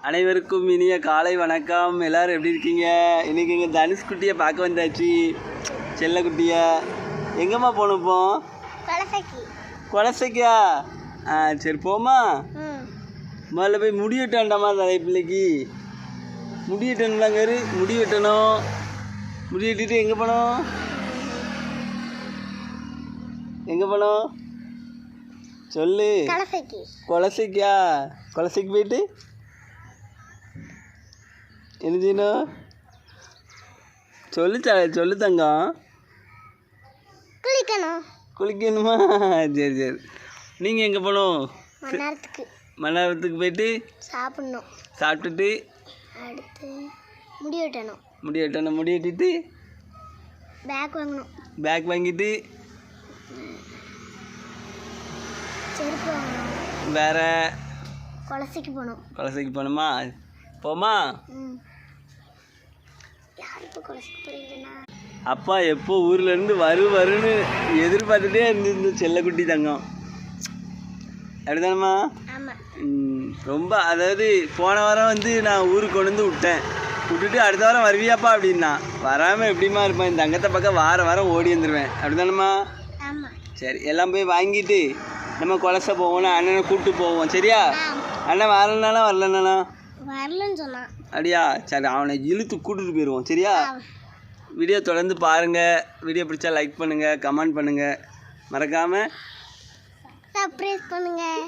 அனைவருக்கும் இனிய காலை வணக்கம். எல்லோரும் எப்படி இருக்கீங்க? இன்றைக்கி எங்கள் தனுஷ்குட்டியை பார்க்க வந்தாச்சு. செல்லக்குட்டியை எங்கேம்மா போகணும்? இப்போ குலசைக்கா? சரி போமா. முதல்ல போய் முடி வெட்டாண்டாமா நிறைய பிள்ளைக்கு முடி வெட்டணும்லாங்காரு. முடி வெட்டணும். முடி வெட்டிட்டு எங்கே போனோம்? சொல்லு. குலசைக்கா? குலசைக்கு போயிட்டு என்ன செய்யணும்? சொல்லு தங்கம். குளிக்கணுமா? சரி சரி. நீங்கள் எங்கே போகணும்? மன்னாரத்துக்கு போயிட்டு சாப்பிட்டுட்டு முடி வெட்டணும். முடி வெட்டிட்டு பேக் வாங்கிட்டு வேற குலசைக்கு போகணுமா? போமா. அப்பா எப்போ ஊர்லேருந்து வருன்னு எதிர்பார்த்துட்டே இருந்து செல்லக்குட்டி தங்கம். அப்படிதானம்மா? ரொம்ப அதாவது போன வாரம் வந்து நான் ஊருக்கு கொண்டு வந்து விட்டுட்டு அடுத்த வாரம் வருவியாப்பா அப்படின்னா, வராமல் எப்படிமா இருப்பேன்? இந்த தங்கத்தை பக்கம் வாரம் ஓடி வந்துடுவேன். அப்படிதானம்மா? சரி, எல்லாம் போய் வாங்கிட்டு நம்ம குலசை போவோம். அண்ணனை கூப்பிட்டு போவோம். சரியா? அண்ணன் வரலன்னா அப்படியா? சரி, அவனை இழுத்து கூட்டிட்டு போயிடுவோம். சரியா? வீடியோ தொடர்ந்து பாருங்கள். வீடியோ பிடிச்சா லைக் பண்ணுங்கள், கமெண்ட் பண்ணுங்கள், மறக்காமல் சப்ஸ்கிரைப் பண்ணுங்கள்.